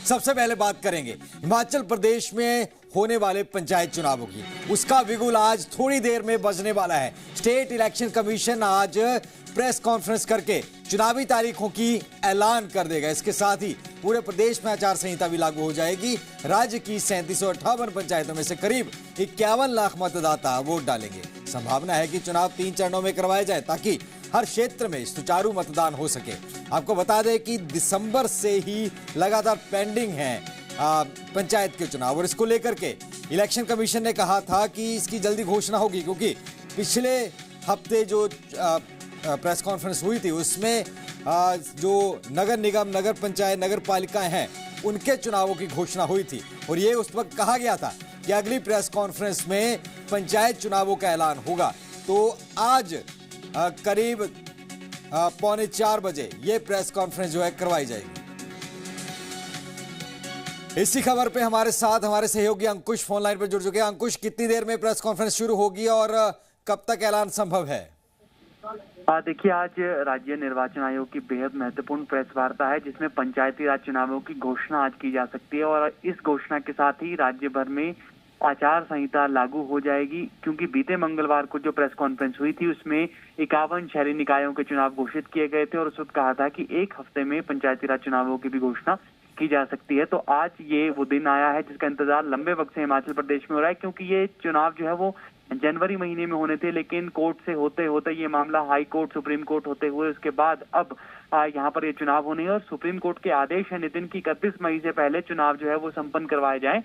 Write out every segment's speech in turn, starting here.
सबसे पहले बात करेंगे हिमाचल प्रदेश में होने वाले पंचायत चुनावों की। उसका बिगुल आज थोड़ी देर में बजने वाला है। स्टेट इलेक्शन कमीशन आज प्रेस कॉन्फ्रेंस करके चुनावी तारीखों की ऐलान कर देगा। इसके साथ ही पूरे प्रदेश में आचार संहिता भी लागू हो जाएगी। राज्य की 3758 पंचायतों में से करीब 51 लाख मतदाता वोट डालेंगे। संभावना है कि चुनाव 3 चरणों में करवाए जाए ताकि हर क्षेत्र में सुचारू मतदान हो सके। आपको बता दें कि दिसंबर से ही लगातार पेंडिंग है पंचायत के चुनाव, और इसको लेकर के इलेक्शन कमीशन ने कहा था कि इसकी जल्दी घोषणा होगी, क्योंकि पिछले हफ्ते जो प्रेस कॉन्फ्रेंस हुई थी उसमें जो नगर निगम, नगर पंचायत, नगर पालिकाएं हैं उनके चुनावों की घोषणा हुई थी, और ये उस वक्त कहा गया था कि अगली प्रेस कॉन्फ्रेंस में पंचायत चुनावों का ऐलान होगा। तो आज करीब 3:45 बजे ये प्रेस कॉन्फ्रेंस जो है करवाई जाएगी। इसी खबर पे हमारे साथ हमारे सहयोगी अंकुश फोन लाइन पर जुड़ चुके हैं। अंकुश, कितनी देर में प्रेस कॉन्फ्रेंस शुरू होगी और कब तक ऐलान संभव है? देखिए, आज राज्य निर्वाचन आयोग की बेहद महत्वपूर्ण प्रेस वार्ता है जिसमें पंचायती राज चुनावों की घोषणा आज की जा सकती है, और इस घोषणा के साथ ही राज्य भर में आचार संहिता लागू हो जाएगी। क्योंकि बीते मंगलवार को जो प्रेस कॉन्फ्रेंस हुई थी उसमें 51 शहरी निकायों के चुनाव घोषित किए गए थे, और उस वक्त कहा था कि एक हफ्ते में पंचायती राज चुनावों की भी घोषणा की जा सकती है। तो आज ये वो दिन आया है जिसका इंतजार लंबे वक्त से हिमाचल प्रदेश में हो रहा है, क्योंकि ये चुनाव जो है वो जनवरी महीने में होने थे, लेकिन कोर्ट से होते होते ये मामला हाई कोर्ट, सुप्रीम कोर्ट होते हुए उसके बाद अब यहाँ पर ये चुनाव होने हैं, और सुप्रीम कोर्ट के आदेश है नितिन की 31 मई से पहले चुनाव जो है वो संपन्न करवाए जाएं।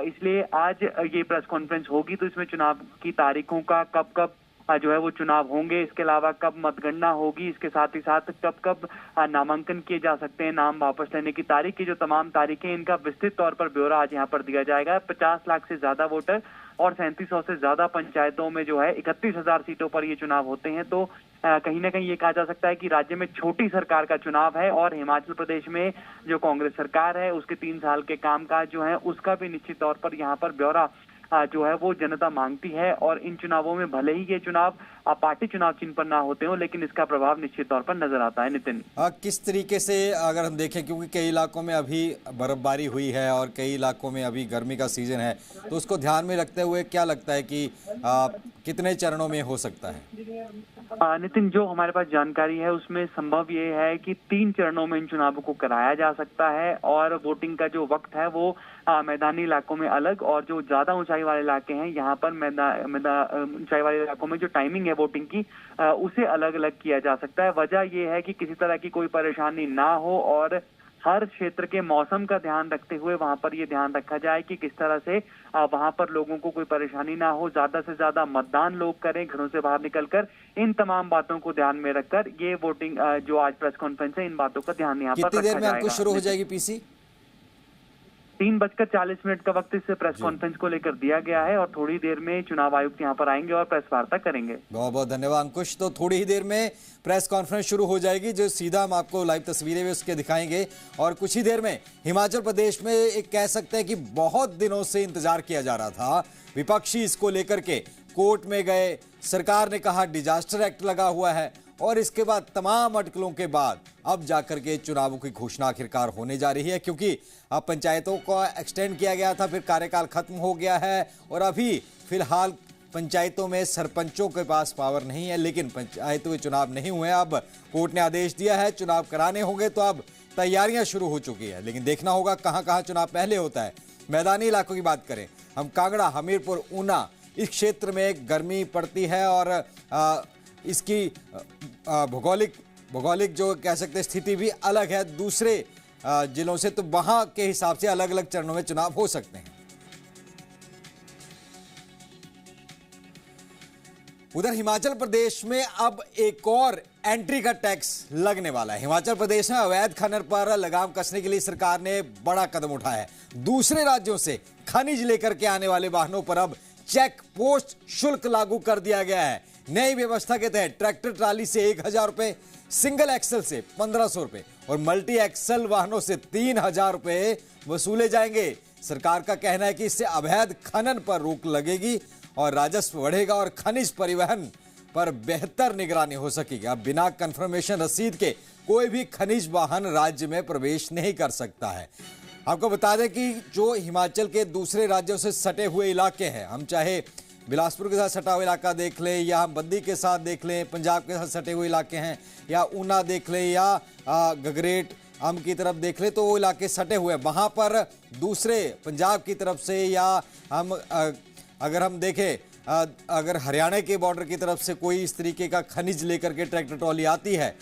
इसलिए आज ये प्रेस कॉन्फ्रेंस होगी, तो इसमें चुनाव की तारीखों का कब जो है वो चुनाव होंगे, इसके अलावा कब मतगणना होगी, इसके साथ ही साथ कब नामांकन किए जा सकते हैं, नाम वापस लेने की तारीख की जो तमाम तारीखें, इनका विस्तृत तौर पर ब्यौरा आज यहाँ पर दिया जाएगा। 50 लाख से ज्यादा वोटर और 3700 से ज्यादा पंचायतों में जो है 31,000 सीटों पर ये चुनाव होते हैं। तो कहीं ना कहीं ये कहा जा सकता है कि राज्य में छोटी सरकार का चुनाव है, और हिमाचल प्रदेश में जो कांग्रेस सरकार है उसके 3 साल के कामकाज जो है उसका भी निश्चित तौर पर यहाँ पर ब्यौरा जो है वो जनता मांगती है। और इन चुनावों में भले ही ये चुनाव पार्टी चुनाव चिन्ह पर ना होते हो, लेकिन इसका प्रभाव निश्चित तौर पर नजर आता है। नितिन, किस तरीके से अगर हम देखें, क्योंकि कई इलाकों में अभी बर्फबारी हुई है और कई इलाकों में अभी गर्मी का सीजन है, तो उसको ध्यान में रखते हुए क्या लगता है कि कितने चरणों में हो सकता है? नितिन, जो हमारे पास जानकारी है उसमें संभव ये है कि 3 चरणों में इन चुनावों को कराया जा सकता है, और वोटिंग का जो वक्त है वो मैदानी इलाकों में अलग, और जो ज्यादा ऊंचाई वाले इलाके हैं यहाँ पर ऊंचाई वाले इलाकों में जो टाइमिंग है वोटिंग की उसे अलग अलग किया जा सकता है। वजह ये है कि किसी तरह की कोई परेशानी ना हो, और हर क्षेत्र के मौसम का ध्यान रखते हुए वहां पर ये ध्यान रखा जाए कि किस तरह से वहां पर लोगों को कोई परेशानी ना हो, ज्यादा से ज्यादा मतदान लोग करें घरों से बाहर निकलकर। इन तमाम बातों को ध्यान में रखकर ये वोटिंग जो आज प्रेस कॉन्फ्रेंस है, इन बातों का ध्यान यहाँ पर रखा जाएगा। कितनी देर में आपको शुरू हो जाएगी पीसी? 3:40 का वक्त इस प्रेस कॉन्फ्रेंस को लेकर दिया गया है, और थोड़ी देर में चुनाव आयुक्त यहाँ पर आएंगे और प्रेस वार्ता करेंगे। बहुत बहुत धन्यवाद अंकुश। तो थोड़ी ही देर में प्रेस कॉन्फ्रेंस शुरू हो जाएगी, जो सीधा हम आपको लाइव तस्वीरें भी उसके दिखाएंगे, और कुछ ही देर में हिमाचल प्रदेश में एक कह सकते हैं कि बहुत दिनों से इंतजार किया जा रहा था। विपक्षी इसको लेकर के कोर्ट में गए, सरकार ने कहा डिजास्टर एक्ट लगा हुआ है, और इसके बाद तमाम अटकलों के बाद अब जाकर के चुनावों की घोषणा आखिरकार होने जा रही है, क्योंकि अब पंचायतों को एक्सटेंड किया गया था, फिर कार्यकाल खत्म हो गया है, और अभी फिलहाल पंचायतों में सरपंचों के पास पावर नहीं है, लेकिन पंचायतों के चुनाव नहीं हुए। अब कोर्ट ने आदेश दिया है चुनाव कराने होंगे, तो अब तैयारियां शुरू हो चुकी है, लेकिन देखना होगा कहां कहां चुनाव पहले होता है। मैदानी इलाकों की बात करें हम, कांगड़ा, हमीरपुर, ऊना, इस क्षेत्र में गर्मी पड़ती है, और इसकी भौगोलिक जो कह सकते हैं स्थिति भी अलग है दूसरे जिलों से, तो वहां के हिसाब से अलग अलग चरणों में चुनाव हो सकते हैं। उधर हिमाचल प्रदेश में अब एक और एंट्री का टैक्स लगने वाला है। हिमाचल प्रदेश में अवैध खनन पर लगाम कसने के लिए सरकार ने बड़ा कदम उठाया है। दूसरे राज्यों से खनिज लेकर के आने वाले वाहनों पर अब चेक पोस्ट शुल्क लागू कर दिया गया है। नई व्यवस्था के तहत ट्रैक्टर ट्राली से 1,000 रुपए, सिंगल एक्सल से 1,500 रुपए और मल्टी एक्सल वाहनों से 3,000 रुपए वसूले जाएंगे। सरकार का कहना है कि इससे अवैध खनन पर रोक लगेगी और राजस्व बढ़ेगा और खनिज परिवहन पर बेहतर निगरानी हो सकेगी। अब बिना कंफर्मेशन रसीद के कोई भी खनिज वाहन राज्य में प्रवेश नहीं कर सकता है। आपको बता दें कि जो हिमाचल के दूसरे राज्यों से सटे हुए इलाके हैं, हम चाहे बिलासपुर के साथ सटा हुआ इलाका देख लें या हम बद्दी के साथ देख लें, पंजाब के साथ सटे हुए इलाके हैं, या ऊना देख लें या गगरेट आम की तरफ देख लें, तो वो इलाके सटे हुए हैं। वहाँ पर दूसरे पंजाब की तरफ से या हम अगर हम देखें अगर हरियाणा के बॉर्डर की तरफ से कोई इस तरीके का खनिज लेकर के ट्रैक्टर ट्रॉली आती है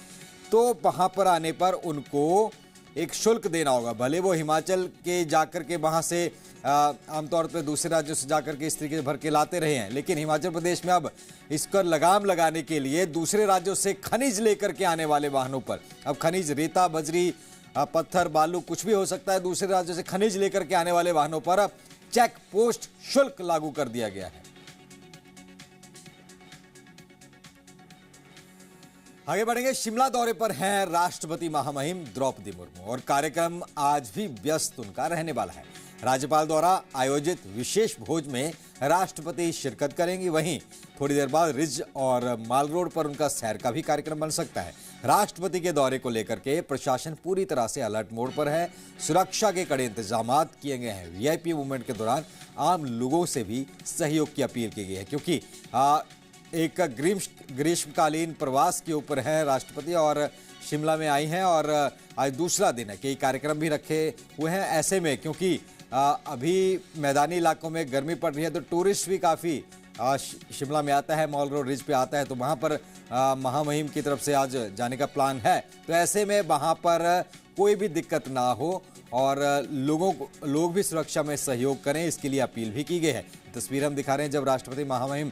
तो वहाँ पर आने पर उनको एक शुल्क देना होगा। भले वो हिमाचल के जाकर के वहाँ से आमतौर पर दूसरे राज्यों से जाकर के इस तरीके से भर के लाते रहे हैं, लेकिन हिमाचल प्रदेश में अब इसका लगाम लगाने के लिए दूसरे राज्यों से खनिज लेकर के आने वाले वाहनों पर, अब खनिज रेता बजरी पत्थर बालू कुछ भी हो सकता है, दूसरे राज्यों से खनिज लेकर के आने वाले वाहनों पर अब चेक पोस्ट शुल्क लागू कर दिया गया है। आगे बढ़ेंगे। शिमला दौरे पर हैं राष्ट्रपति महामहिम द्रौपदी मुर्मू और कार्यक्रम आज भी व्यस्त उनका रहने वाला है। राज्यपाल द्वारा आयोजित विशेष भोज में राष्ट्रपति शिरकत करेंगी। वहीं थोड़ी देर बाद रिज और माल रोड पर उनका सैर का भी कार्यक्रम बन सकता है। राष्ट्रपति के दौरे को लेकर के प्रशासन पूरी तरह से अलर्ट मोड पर है। सुरक्षा के कड़े इंतजाम किए गए हैं। वीआईपी मूवमेंट के दौरान आम लोगों से भी सहयोग की अपील की गई है, क्योंकि एक ग्रीष्मकालीन प्रवास के ऊपर है राष्ट्रपति और शिमला में आई हैं और आज दूसरा दिन है। कई कार्यक्रम भी रखे हुए हैं। ऐसे में क्योंकि अभी मैदानी इलाकों में गर्मी पड़ रही है तो टूरिस्ट भी काफ़ी शिमला में आता है, मॉल रोड रिज पे आता है, तो वहाँ पर महामहिम की तरफ से आज जाने का प्लान है। तो ऐसे में वहाँ पर कोई भी दिक्कत ना हो और लोग भी सुरक्षा में सहयोग करें, इसके लिए अपील भी की गई है। तस्वीर हम दिखा रहे हैं, जब राष्ट्रपति महामहिम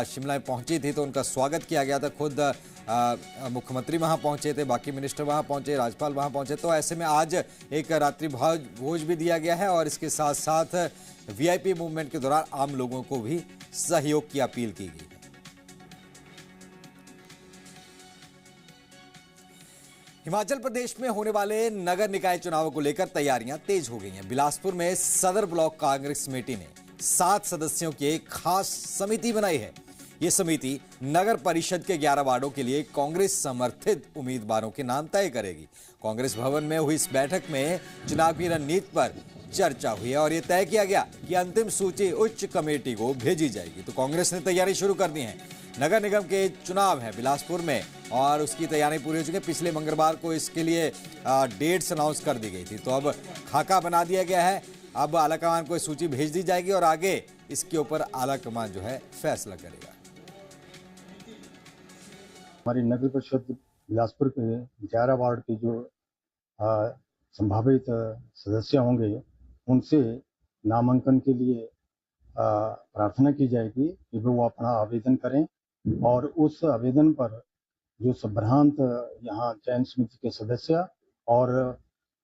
शिमला में पहुंची थी तो उनका स्वागत किया गया था। खुद मुख्यमंत्री वहां पहुंचे थे, बाकी मिनिस्टर वहां पहुंचे, राज्यपाल वहां पहुंचे। तो ऐसे में आज एक रात्रि भोज भी दिया गया है और इसके साथ साथ वीआईपी मूवमेंट के दौरान आम लोगों को भी सहयोग की अपील की गई है। हिमाचल प्रदेश में होने वाले नगर निकाय चुनावों को लेकर तैयारियां तेज हो गई हैं। बिलासपुर में सदर ब्लॉक कांग्रेस कमेटी ने 7 सदस्यों की एक खास समिति बनाई है। यह समिति नगर परिषद के 11 वार्डों के लिए कांग्रेस समर्थित उम्मीदवारों के नाम तय करेगी। कांग्रेस भवन में हुई इस बैठक में चुनाव की रणनीति पर चर्चा हुई है और यह तय किया गया कि अंतिम सूची उच्च कमेटी को भेजी जाएगी। तो कांग्रेस ने तैयारी शुरू कर दी है। नगर निगम के चुनाव है बिलासपुर में और उसकी तैयारी पूरी हो चुकी है। पिछले मंगलवार को इसके लिए डेट्स अनाउंस कर दी गई थी, तो अब खाका बना दिया गया है। अब आलाकमान को सूची भेज दी जाएगी और आगे इसके ऊपर आलाकमान जो है फैसला करेगा। हमारी नगर परिषद बिलासपुर के 11 वार्ड के जो संभावित सदस्य होंगे उनसे नामांकन के लिए प्रार्थना की जाएगी कि वो अपना आवेदन करें और उस आवेदन पर जो संभ्रांत यहाँ चयन समिति के सदस्य और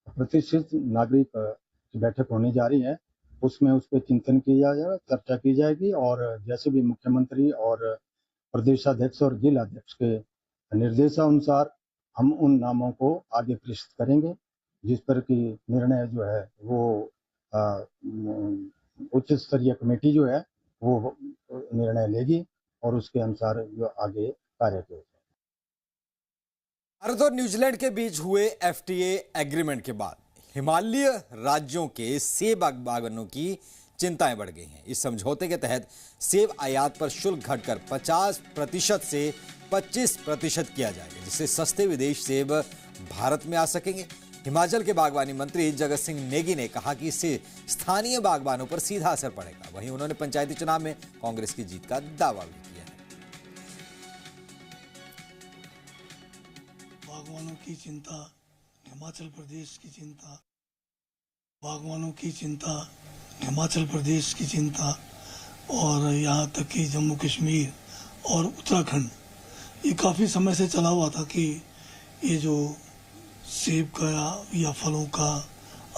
प्रतिष्ठित नागरिक की बैठक होने जा रही है, उसमें उस पर चिंतन किया जाएगा, चर्चा की जाएगी और जैसे भी मुख्यमंत्री और प्रदेशाध्यक्ष और जिला अध्यक्ष के निर्देशानुसार हम उन नामों को आगे प्रेषित करेंगे, जिस पर कि निर्णय जो है वो उच्च स्तरीय कमेटी जो है वो निर्णय लेगी और उसके अनुसार जो आगे कार्य करेगी। भारत और न्यूजीलैंड के बीच हुए एफटीए एग्रीमेंट के बाद हिमालयी राज्यों के सेब बागवानों की चिंताएं बढ़ गई हैं। इस समझौते के तहत सेब आयात पर शुल्क घटकर 50% से 25% किया जाएगा, जिससे सस्ते विदेश सेब भारत में आ सकेंगे। हिमाचल के बागवानी मंत्री जगत सिंह नेगी ने कहा कि इससे स्थानीय बागवानों पर सीधा असर पड़ेगा। वहीं उन्होंने पंचायती चुनाव में कांग्रेस की जीत का दावा भी किया है। बागवानों की चिंता, हिमाचल प्रदेश की चिंता, बागवानों की चिंता, हिमाचल प्रदेश की चिंता और यहाँ तक कि जम्मू कश्मीर और उत्तराखंड, ये काफ़ी समय से चला हुआ था कि ये जो सेब का या फलों का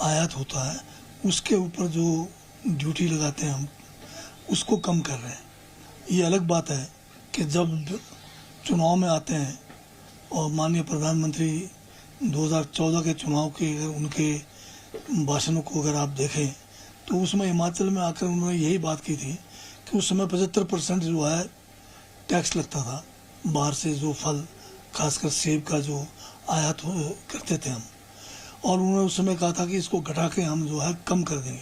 आयात होता है उसके ऊपर जो ड्यूटी लगाते हैं हम उसको कम कर रहे हैं। ये अलग बात है कि जब चुनाव में आते हैं और माननीय प्रधानमंत्री 2014 के चुनाव के उनके भाषणों को अगर आप देखें तो उसमें हिमाचल में आकर उन्होंने यही बात की थी कि उस समय 75% जो है टैक्स लगता था बाहर से, जो फल खासकर सेब का जो आयात करते थे हम, और उन्होंने उस समय कहा था कि इसको घटा के हम जो है कम कर देंगे,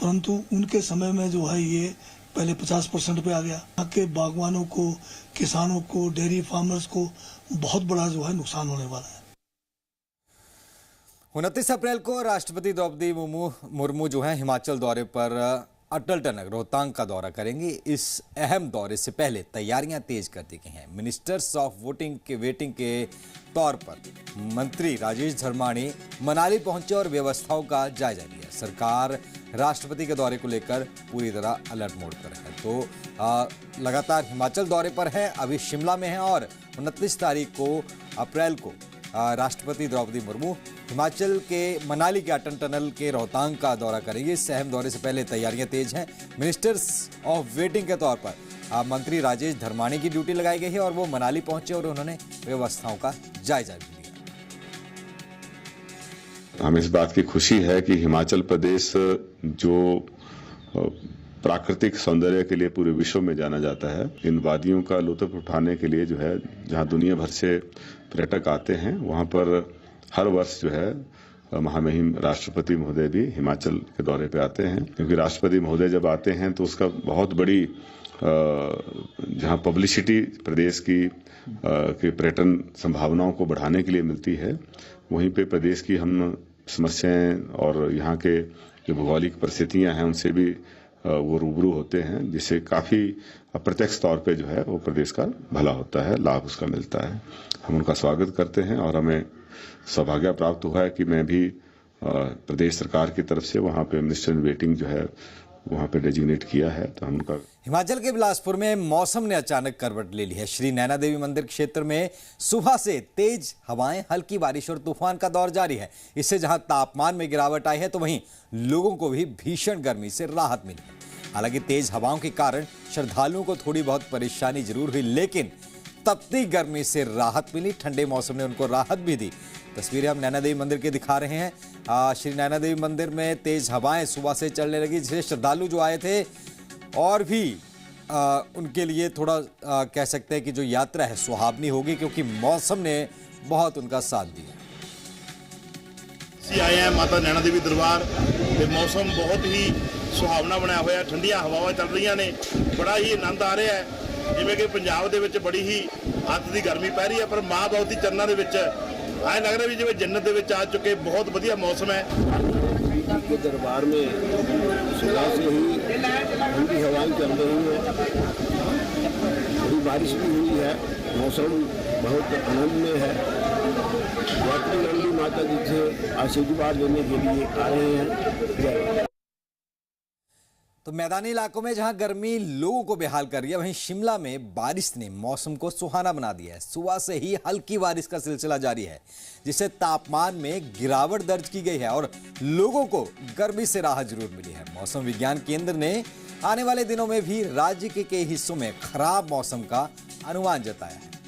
परंतु उनके समय में जो है ये पहले 50% पे आ गया। यहाँ के बागवानों को, किसानों को, डेयरी फार्मर्स को बहुत बड़ा जो है नुकसान होने वाला है। 29 अप्रैल को राष्ट्रपति द्रौपदी मुर्मू जो है हिमाचल दौरे पर अटल टनक रोहतांग का दौरा करेंगे। इस अहम दौरे से पहले तैयारियां तेज कर दी गई हैं। मिनिस्टर्स ऑफ वेटिंग के तौर पर मंत्री राजेश धर्माणी मनाली पहुंचे और व्यवस्थाओं का जायजा लिया। सरकार राष्ट्रपति के दौरे को लेकर पूरी तरह अलर्ट मोड पर है। तो लगातार हिमाचल दौरे पर है, अभी शिमला में है और 29 अप्रैल को राष्ट्रपति द्रौपदी मुर्मू हिमाचल के मनाली के अटल टनल के रोहतांग का दौरा करेंगे। इस अहम दौरे से पहले तैयारियां तेज हैं। मिनिस्टर्स ऑफ वेटिंग के तौर पर मंत्री राजेश धर्माणी की ड्यूटी लगाई गई है और वो मनाली पहुंचे और उन्होंने व्यवस्थाओं का जायजा भी लिया। हमें इस बात की खुशी है कि हिमाचल प्रदेश जो प्राकृतिक सौंदर्य के लिए पूरे विश्व में जाना जाता है, इन वादियों का लुत्फ उठाने के लिए जो है जहां दुनिया भर से पर्यटक आते हैं, वहां पर हर वर्ष जो है महामहिम राष्ट्रपति महोदय भी हिमाचल के दौरे पे आते हैं। क्योंकि राष्ट्रपति महोदय जब आते हैं तो उसका बहुत बड़ी जहां पब्लिसिटी प्रदेश की पर्यटन संभावनाओं को बढ़ाने के लिए मिलती है, वहीं पे प्रदेश की हम समस्याएं और यहाँ के जो भौगोलिक परिस्थितियां हैं उनसे भी वो रूबरू होते हैं, जिससे काफी अप्रत्यक्ष तौर पे जो है वो प्रदेश का भला होता है, लाभ उसका मिलता है। हम उनका स्वागत करते हैं और हमें सौभाग्य प्राप्त हुआ है कि मैं भी प्रदेश सरकार की तरफ से वहाँ पे मिनिस्टर इन वेटिंग जो है वहाँ पे डेजिग्नेट किया है। तो हम उनका हिमाचल के बिलासपुर में मौसम ने अचानक करवट ले ली है। श्री नैना देवी मंदिर क्षेत्र में सुबह से तेज हवाएं, हल्की बारिश और तूफान का दौर जारी है। इससे जहां तापमान में गिरावट आई है तो वहीं लोगों को भी भीषण गर्मी से राहत मिली है। हालांकि तेज हवाओं के कारण श्रद्धालुओं को थोड़ी बहुत परेशानी जरूर हुई, लेकिन तपती गर्मी से राहत मिली। ठंडे मौसम ने उनको राहत भी दी। तस्वीरें हम नैना देवी मंदिर के दिखा रहे हैं। श्री नैना देवी मंदिर में तेज हवाएं सुबह से चलने लगी, जिससे श्रद्धालु जो आए थे और भी उनके लिए थोड़ा कह सकते हैं कि जो यात्रा है सुहावनी होगी, क्योंकि मौसम ने बहुत उनका साथ दिया। आए हैं माता नैना देवी दरबार, मौसम बहुत ही सुहावना बनाया हुआ, ठंडियां हवावां चल रही ने, बड़ा ही आनंद आ रहा है। जिवें कि पंजाब दे विच बड़ी ही हद की गर्मी पै रही है, पर मां भगवती चरनां दे विच आए लग रहा भी जिवें जन्नत दे विच आ चुके। बहुत वधिया मौसम है। के दरबार में सुबह से ही ठंडी हवाएं चल रही हैं, थोड़ी बारिश भी हुई है, मौसम बहुत आनंद में है। यात्री नंदी माता जी से आशीर्वाद लेने के लिए आ रहे हैं। तो मैदानी इलाकों में जहां गर्मी लोगों को बेहाल कर रही है, वहीं शिमला में बारिश ने मौसम को सुहाना बना दिया है। सुबह से ही हल्की बारिश का सिलसिला जारी है, जिससे तापमान में गिरावट दर्ज की गई है और लोगों को गर्मी से राहत जरूर मिली है। मौसम विज्ञान केंद्र ने आने वाले दिनों में भी राज्य के कई हिस्सों में खराब मौसम का अनुमान जताया है।